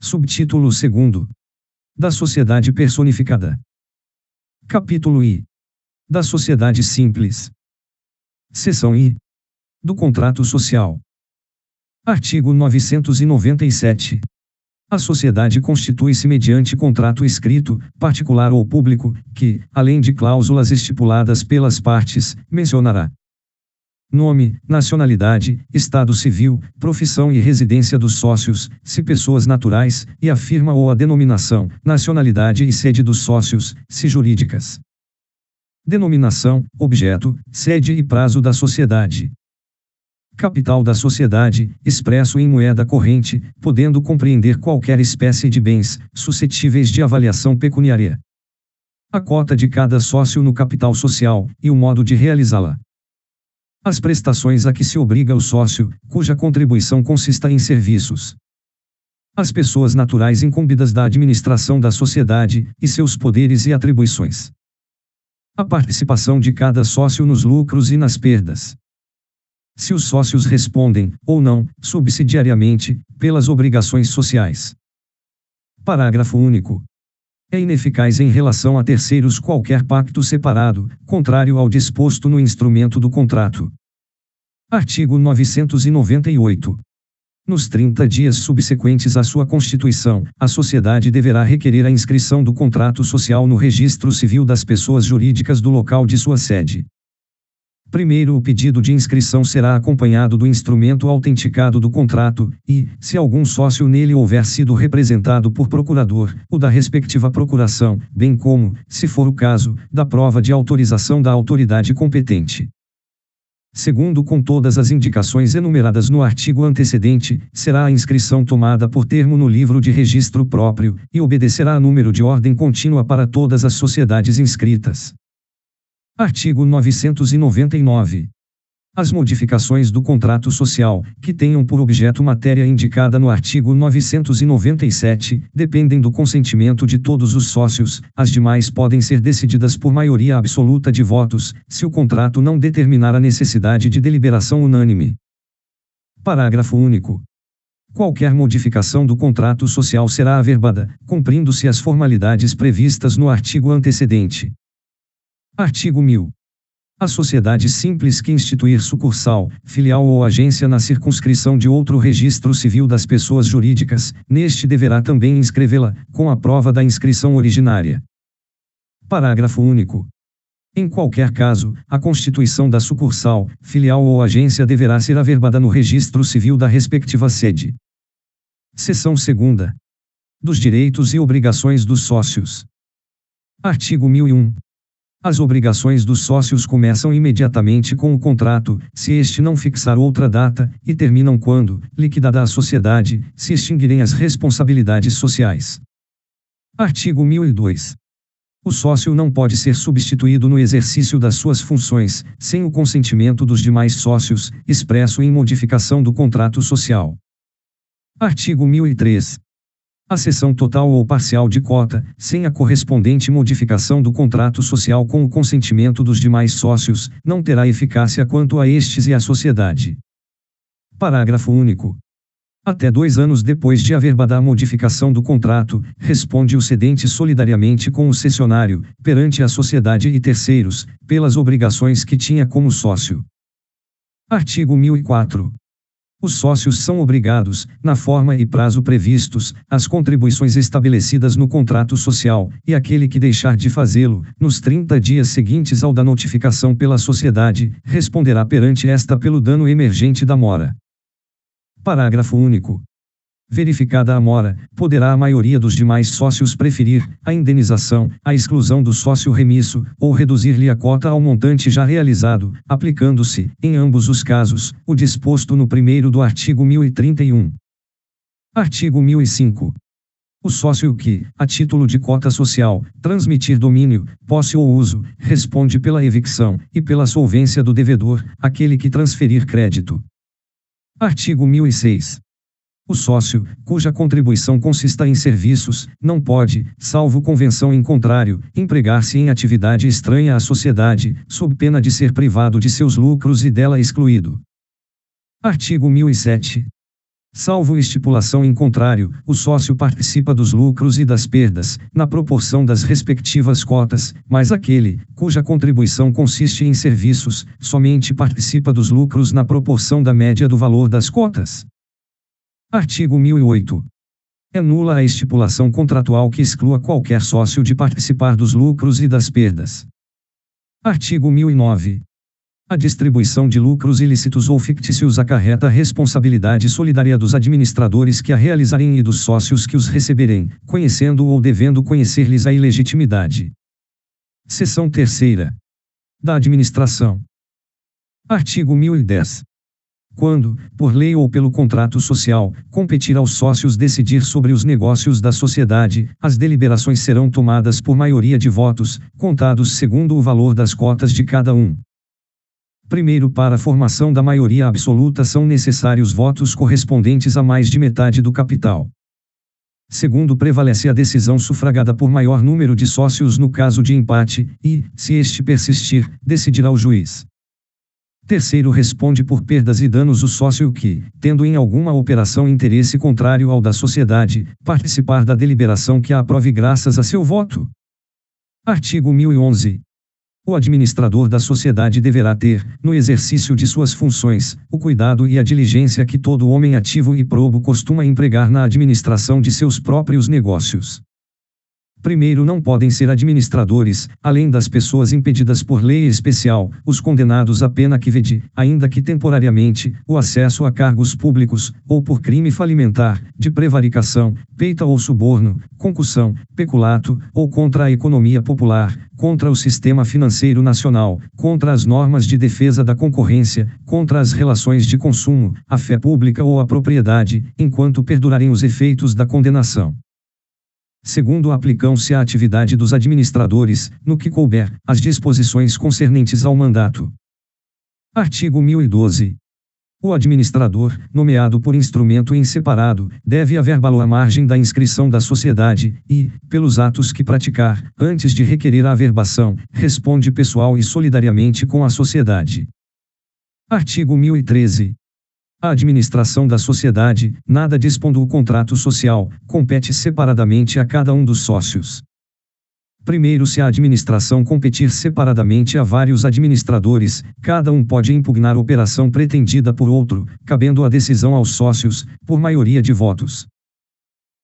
Subtítulo 2. Da sociedade personificada. Capítulo I. Da sociedade simples. Seção I. Do contrato social. Artigo 997. A sociedade constitui-se mediante contrato escrito, particular ou público, que, além de cláusulas estipuladas pelas partes, mencionará nome, nacionalidade, estado civil, profissão e residência dos sócios, se pessoas naturais, e a firma ou a denominação, nacionalidade e sede dos sócios, se jurídicas. Denominação, objeto, sede e prazo da sociedade. Capital da sociedade, expresso em moeda corrente, podendo compreender qualquer espécie de bens, suscetíveis de avaliação pecuniária. A cota de cada sócio no capital social, e o modo de realizá-la. As prestações a que se obriga o sócio, cuja contribuição consista em serviços. As pessoas naturais incumbidas da administração da sociedade, e seus poderes e atribuições. A participação de cada sócio nos lucros e nas perdas. Se os sócios respondem, ou não, subsidiariamente, pelas obrigações sociais. Parágrafo único. É ineficaz em relação a terceiros qualquer pacto separado, contrário ao disposto no instrumento do contrato. Artigo 998. Nos 30 dias subsequentes à sua constituição, a sociedade deverá requerer a inscrição do contrato social no registro civil das pessoas jurídicas do local de sua sede. Primeiro, o pedido de inscrição será acompanhado do instrumento autenticado do contrato, e, se algum sócio nele houver sido representado por procurador, o da respectiva procuração, bem como, se for o caso, da prova de autorização da autoridade competente. Segundo, com todas as indicações enumeradas no artigo antecedente, será a inscrição tomada por termo no livro de registro próprio, e obedecerá a número de ordem contínua para todas as sociedades inscritas. Artigo 999. As modificações do contrato social, que tenham por objeto matéria indicada no artigo 997, dependem do consentimento de todos os sócios, as demais podem ser decididas por maioria absoluta de votos, se o contrato não determinar a necessidade de deliberação unânime. Parágrafo único. Qualquer modificação do contrato social será averbada, cumprindo-se as formalidades previstas no artigo antecedente. Artigo 1000. A sociedade simples que instituir sucursal, filial ou agência na circunscrição de outro registro civil das pessoas jurídicas, neste deverá também inscrevê-la, com a prova da inscrição originária. Parágrafo único. Em qualquer caso, a constituição da sucursal, filial ou agência deverá ser averbada no registro civil da respectiva sede. Seção 2. Dos direitos e obrigações dos sócios. Artigo 1001. As obrigações dos sócios começam imediatamente com o contrato, se este não fixar outra data, e terminam quando, liquidada a sociedade, se extinguirem as responsabilidades sociais. Artigo 1002. O sócio não pode ser substituído no exercício das suas funções, sem o consentimento dos demais sócios, expresso em modificação do contrato social. Artigo 1003. A cessão total ou parcial de cota, sem a correspondente modificação do contrato social com o consentimento dos demais sócios, não terá eficácia quanto a estes e à sociedade. Parágrafo único. Até 2 anos depois de averbada a modificação do contrato, responde o cedente solidariamente com o cessionário, perante a sociedade e terceiros, pelas obrigações que tinha como sócio. Artigo 1004. Os sócios são obrigados, na forma e prazo previstos, às contribuições estabelecidas no contrato social, e aquele que deixar de fazê-lo, nos 30 dias seguintes ao da notificação pela sociedade, responderá perante esta pelo dano emergente da mora. Parágrafo único. Verificada a mora, poderá a maioria dos demais sócios preferir a indenização, a exclusão do sócio remisso, ou reduzir-lhe a cota ao montante já realizado, aplicando-se, em ambos os casos, o disposto no primeiro do artigo 1031. Artigo 1005. O sócio que, a título de cota social, transmitir domínio, posse ou uso, responde pela evicção, e pela solvência do devedor, aquele que transferir crédito. Artigo 1006. O sócio, cuja contribuição consista em serviços, não pode, salvo convenção em contrário, empregar-se em atividade estranha à sociedade, sob pena de ser privado de seus lucros e dela excluído. Artigo 1007. Salvo estipulação em contrário, o sócio participa dos lucros e das perdas, na proporção das respectivas cotas, mas aquele, cuja contribuição consiste em serviços, somente participa dos lucros na proporção da média do valor das cotas. Artigo 1008. É nula a estipulação contratual que exclua qualquer sócio de participar dos lucros e das perdas. Artigo 1009. A distribuição de lucros ilícitos ou fictícios acarreta responsabilidade solidária dos administradores que a realizarem e dos sócios que os receberem, conhecendo ou devendo conhecer-lhes a ilegitimidade. Seção 3ª. Da administração. Artigo 1010. Quando, por lei ou pelo contrato social, competir aos sócios decidir sobre os negócios da sociedade, as deliberações serão tomadas por maioria de votos, contados segundo o valor das cotas de cada um. Primeiro, para a formação da maioria absoluta são necessários votos correspondentes a mais de metade do capital. Segundo, prevalece a decisão sufragada por maior número de sócios no caso de empate, e, se este persistir, decidirá o juiz. Terceiro, responde por perdas e danos o sócio que, tendo em alguma operação interesse contrário ao da sociedade, participar da deliberação que a aprove graças a seu voto. Artigo 1011. O administrador da sociedade deverá ter, no exercício de suas funções, o cuidado e a diligência que todo homem ativo e probo costuma empregar na administração de seus próprios negócios. Primeiro, não podem ser administradores, além das pessoas impedidas por lei especial, os condenados à pena que vede, ainda que temporariamente, o acesso a cargos públicos, ou por crime falimentar, de prevaricação, peita ou suborno, concussão, peculato, ou contra a economia popular, contra o sistema financeiro nacional, contra as normas de defesa da concorrência, contra as relações de consumo, a fé pública ou a propriedade, enquanto perdurarem os efeitos da condenação. Segundo, aplicam-se à atividade dos administradores, no que couber, as disposições concernentes ao mandato. Artigo 1012. O administrador, nomeado por instrumento em separado, deve averbá-lo à margem da inscrição da sociedade, e, pelos atos que praticar, antes de requerer a averbação, responde pessoal e solidariamente com a sociedade. Artigo 1013. A administração da sociedade, nada dispondo o contrato social, compete separadamente a cada um dos sócios. Primeiro, se a administração competir separadamente a vários administradores, cada um pode impugnar operação pretendida por outro, cabendo a decisão aos sócios, por maioria de votos.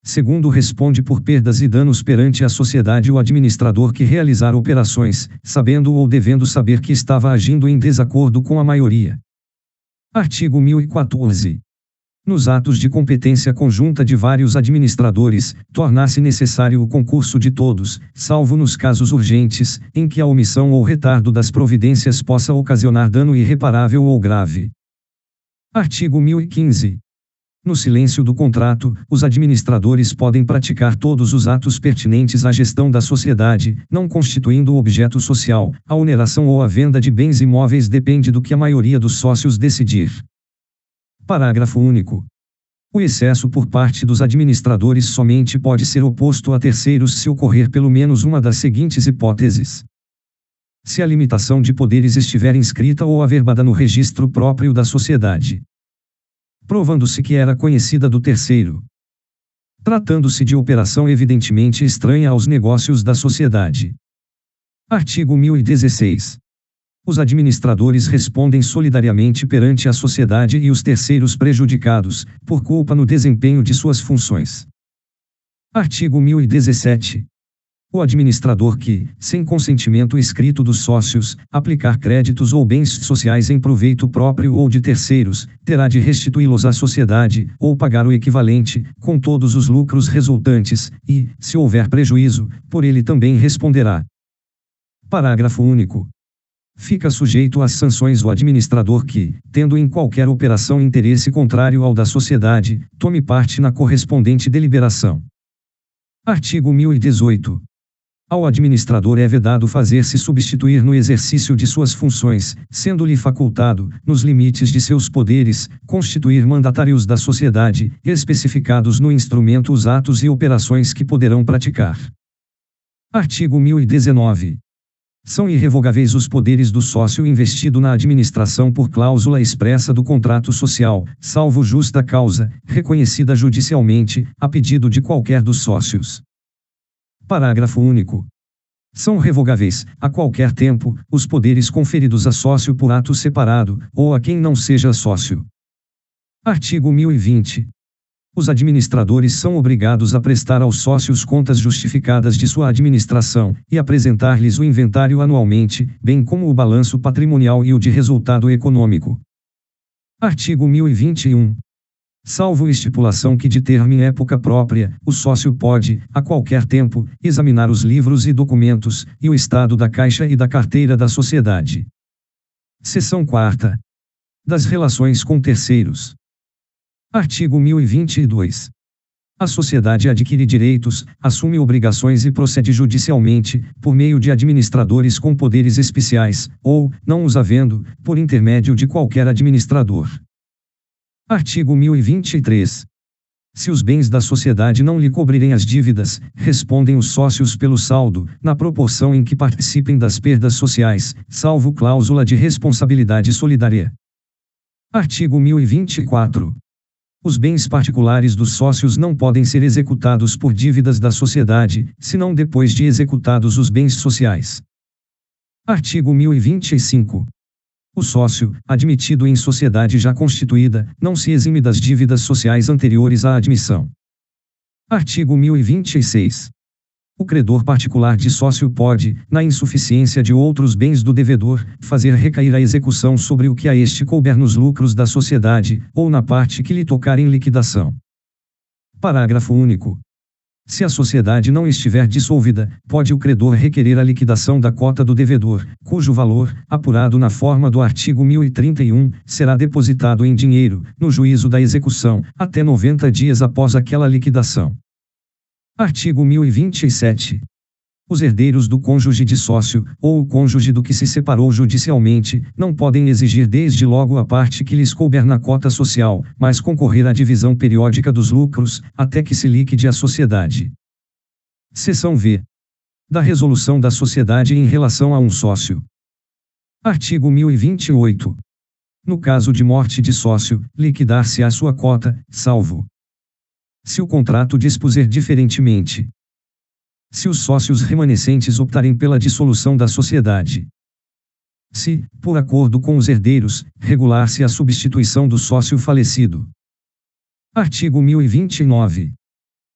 Segundo, responde por perdas e danos perante a sociedade o administrador que realizar operações, sabendo ou devendo saber que estava agindo em desacordo com a maioria. Artigo 1014. Nos atos de competência conjunta de vários administradores, torna-se necessário o concurso de todos, salvo nos casos urgentes, em que a omissão ou retardo das providências possa ocasionar dano irreparável ou grave. Artigo 1015. No silêncio do contrato, os administradores podem praticar todos os atos pertinentes à gestão da sociedade, não constituindo objeto social. A oneração ou a venda de bens imóveis depende do que a maioria dos sócios decidir. Parágrafo único. O excesso por parte dos administradores somente pode ser oposto a terceiros se ocorrer pelo menos uma das seguintes hipóteses. Se a limitação de poderes estiver inscrita ou averbada no registro próprio da sociedade. Provando-se que era conhecida do terceiro. Tratando-se de operação evidentemente estranha aos negócios da sociedade. Artigo 1016. Os administradores respondem solidariamente perante a sociedade e os terceiros prejudicados, por culpa no desempenho de suas funções. Artigo 1017. O administrador que, sem consentimento escrito dos sócios, aplicar créditos ou bens sociais em proveito próprio ou de terceiros, terá de restituí-los à sociedade, ou pagar o equivalente, com todos os lucros resultantes, e, se houver prejuízo, por ele também responderá. Parágrafo único. Fica sujeito às sanções o administrador que, tendo em qualquer operação interesse contrário ao da sociedade, tome parte na correspondente deliberação. Artigo 1018. Ao administrador é vedado fazer-se substituir no exercício de suas funções, sendo-lhe facultado, nos limites de seus poderes, constituir mandatários da sociedade, especificados no instrumento os atos e operações que poderão praticar. Artigo 1019. São irrevogáveis os poderes do sócio investido na administração por cláusula expressa do contrato social, salvo justa causa, reconhecida judicialmente, a pedido de qualquer dos sócios. Parágrafo único. São revogáveis, a qualquer tempo, os poderes conferidos a sócio por ato separado, ou a quem não seja sócio. Artigo 1020. Os administradores são obrigados a prestar aos sócios contas justificadas de sua administração, e apresentar-lhes o inventário anualmente, bem como o balanço patrimonial e o de resultado econômico. Artigo 1021. Salvo estipulação que determine época própria, o sócio pode, a qualquer tempo, examinar os livros e documentos, e o estado da caixa e da carteira da sociedade. Seção 4ª. Das relações com terceiros. Artigo 1022. A sociedade adquire direitos, assume obrigações e procede judicialmente, por meio de administradores com poderes especiais, ou, não os havendo, por intermédio de qualquer administrador. Artigo 1023. Se os bens da sociedade não lhe cobrirem as dívidas, respondem os sócios pelo saldo, na proporção em que participem das perdas sociais, salvo cláusula de responsabilidade solidária. Artigo 1024. Os bens particulares dos sócios não podem ser executados por dívidas da sociedade, senão depois de executados os bens sociais. Artigo 1025. O sócio, admitido em sociedade já constituída, não se exime das dívidas sociais anteriores à admissão. Artigo 1026. O credor particular de sócio pode, na insuficiência de outros bens do devedor, fazer recair a execução sobre o que a este couber nos lucros da sociedade, ou na parte que lhe tocar em liquidação. Parágrafo único. Se a sociedade não estiver dissolvida, pode o credor requerer a liquidação da cota do devedor, cujo valor, apurado na forma do artigo 1031, será depositado em dinheiro, no juízo da execução, até 90 dias após aquela liquidação. Artigo 1027. Os herdeiros do cônjuge de sócio, ou o cônjuge do que se separou judicialmente, não podem exigir desde logo a parte que lhes couber na cota social, mas concorrer à divisão periódica dos lucros, até que se liquide a sociedade. Seção V. Da resolução da sociedade em relação a um sócio. Artigo 1028. No caso de morte de sócio, liquidar-se-á sua cota, salvo se o contrato dispuser diferentemente. Se os sócios remanescentes optarem pela dissolução da sociedade. Se, por acordo com os herdeiros, regular-se a substituição do sócio falecido. Artigo 1029.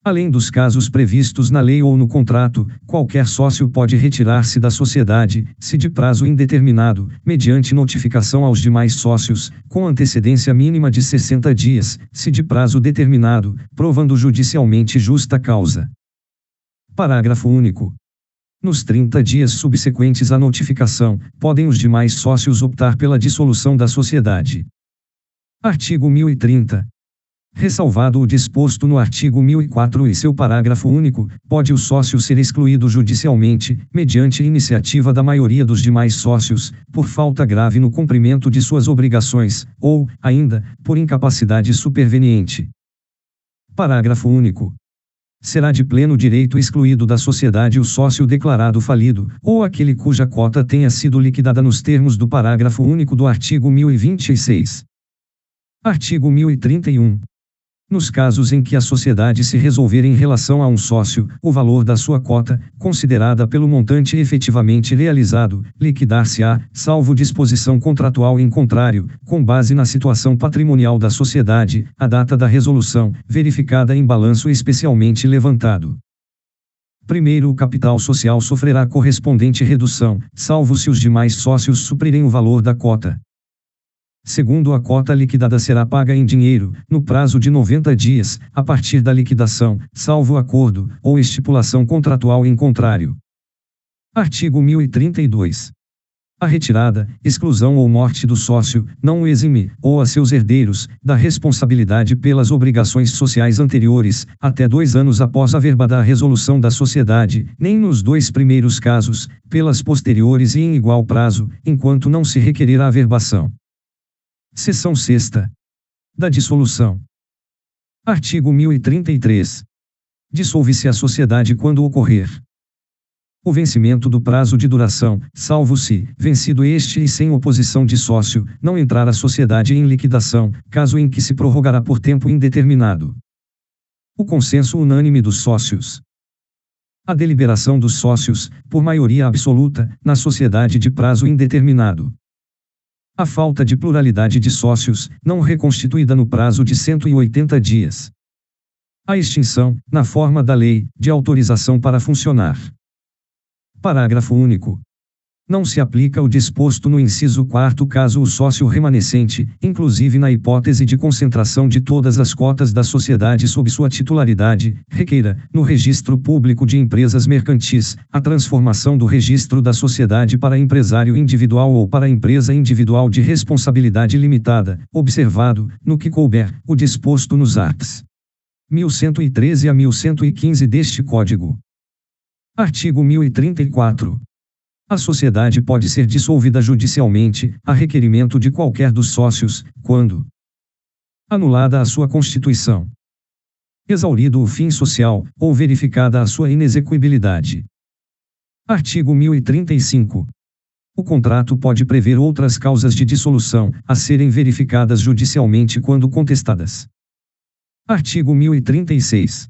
Além dos casos previstos na lei ou no contrato, qualquer sócio pode retirar-se da sociedade, se de prazo indeterminado, mediante notificação aos demais sócios, com antecedência mínima de 60 dias, se de prazo determinado, provando judicialmente justa causa. Parágrafo único. Nos 30 dias subsequentes à notificação, podem os demais sócios optar pela dissolução da sociedade. Artigo 1030. Ressalvado o disposto no artigo 1004 e seu parágrafo único, pode o sócio ser excluído judicialmente, mediante iniciativa da maioria dos demais sócios, por falta grave no cumprimento de suas obrigações, ou, ainda, por incapacidade superveniente. Parágrafo único. Será de pleno direito excluído da sociedade o sócio declarado falido, ou aquele cuja cota tenha sido liquidada nos termos do parágrafo único do artigo 1026. Artigo 1031. Nos casos em que a sociedade se resolver em relação a um sócio, o valor da sua cota, considerada pelo montante efetivamente realizado, liquidar-se-á, salvo disposição contratual em contrário, com base na situação patrimonial da sociedade, a data da resolução, verificada em balanço especialmente levantado. Primeiro, o capital social sofrerá correspondente redução, salvo se os demais sócios suprirem o valor da cota. Segundo, a cota liquidada será paga em dinheiro, no prazo de 90 dias, a partir da liquidação, salvo acordo, ou estipulação contratual em contrário. Artigo 1032. A retirada, exclusão ou morte do sócio, não o exime, ou a seus herdeiros, da responsabilidade pelas obrigações sociais anteriores, até 2 anos após a verbada resolução da sociedade, nem nos 2 primeiros casos, pelas posteriores e em igual prazo, enquanto não se requerer a averbação. Seção 6ª. Da dissolução. Artigo 1033. Dissolve-se a sociedade quando ocorrer O vencimento do prazo de duração, salvo se, vencido este e sem oposição de sócio, não entrar a sociedade em liquidação, caso em que se prorrogará por tempo indeterminado. O consenso unânime dos sócios. A deliberação dos sócios, por maioria absoluta, na sociedade de prazo indeterminado. A falta de pluralidade de sócios, não reconstituída no prazo de 180 dias. A extinção, na forma da lei, de autorização para funcionar. Parágrafo único. Não se aplica o disposto no inciso 4º caso o sócio remanescente, inclusive na hipótese de concentração de todas as cotas da sociedade sob sua titularidade, requeira, no registro público de empresas mercantis, a transformação do registro da sociedade para empresário individual ou para empresa individual de responsabilidade limitada, observado, no que couber, o disposto nos arts. 1113 a 1115 deste Código. Artigo 1034. A sociedade pode ser dissolvida judicialmente, a requerimento de qualquer dos sócios, quando anulada a sua constituição, exaurido o fim social, ou verificada a sua inexequibilidade. Artigo 1035. O contrato pode prever outras causas de dissolução, a serem verificadas judicialmente quando contestadas. Artigo 1036.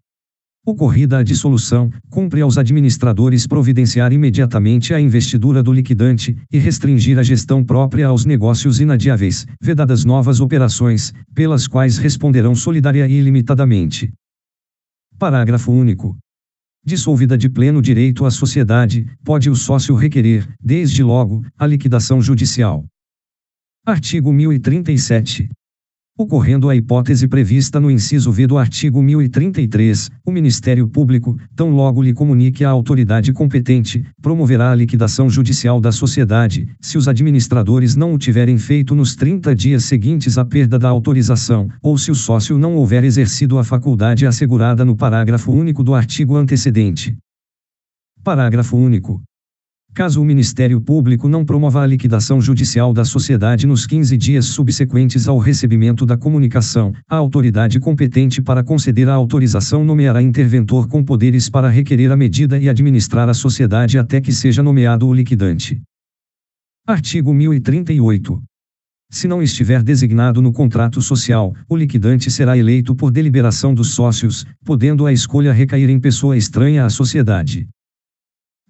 Ocorrida a dissolução, cumpre aos administradores providenciar imediatamente a investidura do liquidante, e restringir a gestão própria aos negócios inadiáveis, vedadas novas operações, pelas quais responderão solidária e ilimitadamente. Parágrafo único. Dissolvida de pleno direito a sociedade, pode o sócio requerer, desde logo, a liquidação judicial. Artigo 1037. Ocorrendo a hipótese prevista no inciso V do artigo 1033, o Ministério Público, tão logo lhe comunique à autoridade competente, promoverá a liquidação judicial da sociedade, se os administradores não o tiverem feito nos 30 dias seguintes à perda da autorização, ou se o sócio não houver exercido a faculdade assegurada no parágrafo único do artigo antecedente. Parágrafo único. Caso o Ministério Público não promova a liquidação judicial da sociedade nos 15 dias subsequentes ao recebimento da comunicação, a autoridade competente para conceder a autorização nomeará interventor com poderes para requerer a medida e administrar a sociedade até que seja nomeado o liquidante. Artigo 1038. Se não estiver designado no contrato social, o liquidante será eleito por deliberação dos sócios, podendo a escolha recair em pessoa estranha à sociedade.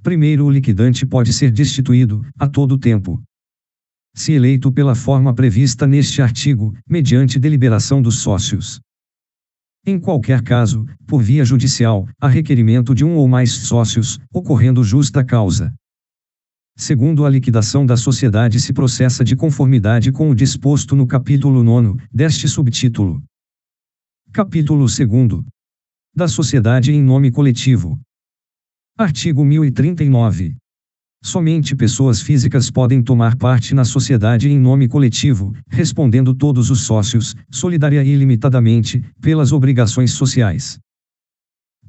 Primeiro, o liquidante pode ser destituído, a todo tempo, se eleito pela forma prevista neste artigo, mediante deliberação dos sócios. Em qualquer caso, por via judicial, a requerimento de um ou mais sócios, ocorrendo justa causa. Segundo, a liquidação da sociedade se processa de conformidade com o disposto no capítulo 9, deste subtítulo. Capítulo 2. Da sociedade em nome coletivo. Artigo 1039. Somente pessoas físicas podem tomar parte na sociedade em nome coletivo, respondendo todos os sócios, solidária e ilimitadamente, pelas obrigações sociais.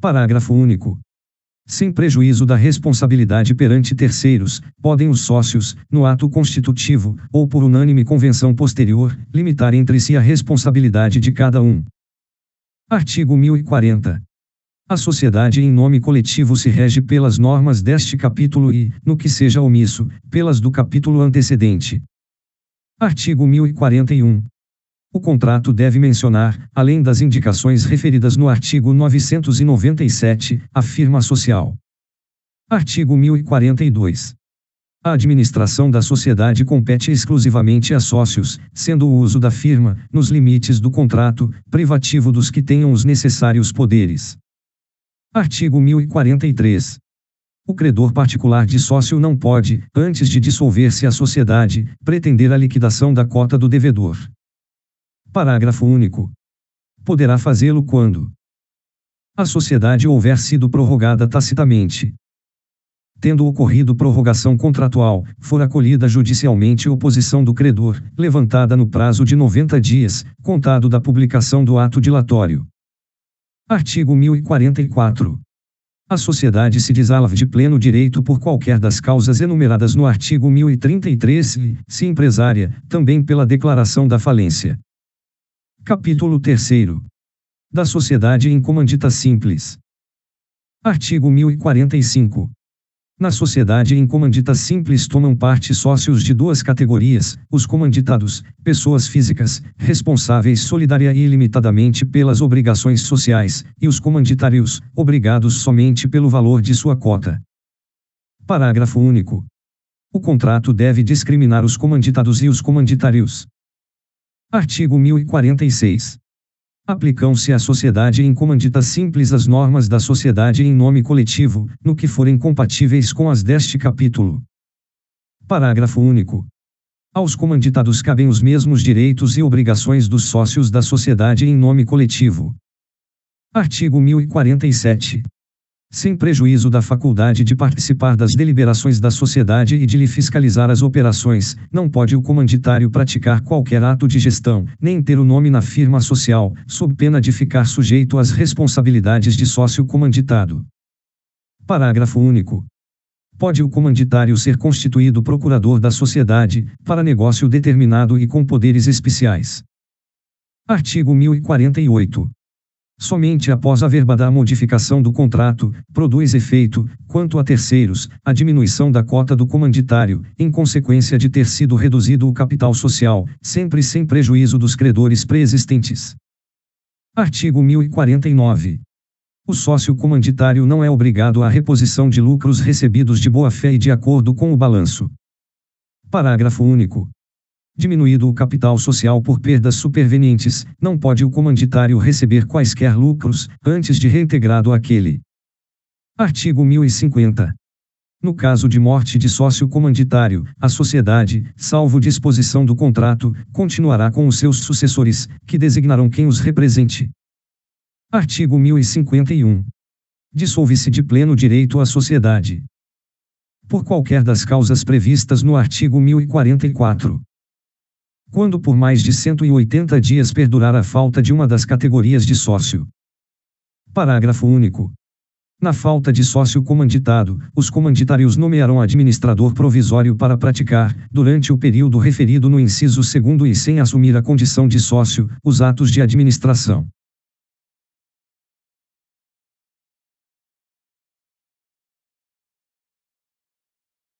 Parágrafo único. Sem prejuízo da responsabilidade perante terceiros, podem os sócios, no ato constitutivo, ou por unânime convenção posterior, limitar entre si a responsabilidade de cada um. Artigo 1040. A sociedade em nome coletivo se rege pelas normas deste capítulo e, no que seja omisso, pelas do capítulo antecedente. Artigo 1041. O contrato deve mencionar, além das indicações referidas no artigo 997, a firma social. Artigo 1042. A administração da sociedade compete exclusivamente a sócios, sendo o uso da firma, nos limites do contrato, privativo dos que tenham os necessários poderes. Artigo 1043. O credor particular de sócio não pode, antes de dissolver-se a sociedade, pretender a liquidação da cota do devedor. Parágrafo único. Poderá fazê-lo quando a sociedade houver sido prorrogada tacitamente. Tendo ocorrido prorrogação contratual, for acolhida judicialmente oposição do credor, levantada no prazo de 90 dias, contado da publicação do ato dilatório. Artigo 1044. A sociedade se dissolve de pleno direito por qualquer das causas enumeradas no artigo 1033 e, se empresária, também pela declaração da falência. Capítulo 3. Da sociedade em comandita simples. Artigo 1045. Na sociedade em comandita simples tomam parte sócios de duas categorias: os comanditados, pessoas físicas, responsáveis solidária e ilimitadamente pelas obrigações sociais, e os comanditários, obrigados somente pelo valor de sua cota. Parágrafo único. O contrato deve discriminar os comanditados e os comanditários. Artigo 1046. Aplicam-se à sociedade em comandita simples as normas da sociedade em nome coletivo, no que forem compatíveis com as deste capítulo. Parágrafo único. Aos comanditados cabem os mesmos direitos e obrigações dos sócios da sociedade em nome coletivo. Artigo 1047. Sem prejuízo da faculdade de participar das deliberações da sociedade e de lhe fiscalizar as operações, não pode o comanditário praticar qualquer ato de gestão, nem ter o nome na firma social, sob pena de ficar sujeito às responsabilidades de sócio comanditado. Parágrafo único. Pode o comanditário ser constituído procurador da sociedade, para negócio determinado e com poderes especiais. Artigo 1048. Somente após a verbada modificação do contrato, produz efeito, quanto a terceiros, a diminuição da cota do comanditário, em consequência de ter sido reduzido o capital social, sempre sem prejuízo dos credores preexistentes. Artigo 1049. O sócio comanditário não é obrigado à reposição de lucros recebidos de boa-fé e de acordo com o balanço. Parágrafo único. Diminuído o capital social por perdas supervenientes, não pode o comanditário receber quaisquer lucros, antes de reintegrado aquele. Artigo 1050. No caso de morte de sócio comanditário, a sociedade, salvo disposição do contrato, continuará com os seus sucessores, que designarão quem os represente. Artigo 1051. Dissolve-se de pleno direito a sociedade, por qualquer das causas previstas no artigo 1044. Quando por mais de 180 dias perdurar a falta de uma das categorias de sócio. Parágrafo único. Na falta de sócio comanditado, os comanditários nomearão administrador provisório para praticar, durante o período referido no inciso 2º e sem assumir a condição de sócio, os atos de administração.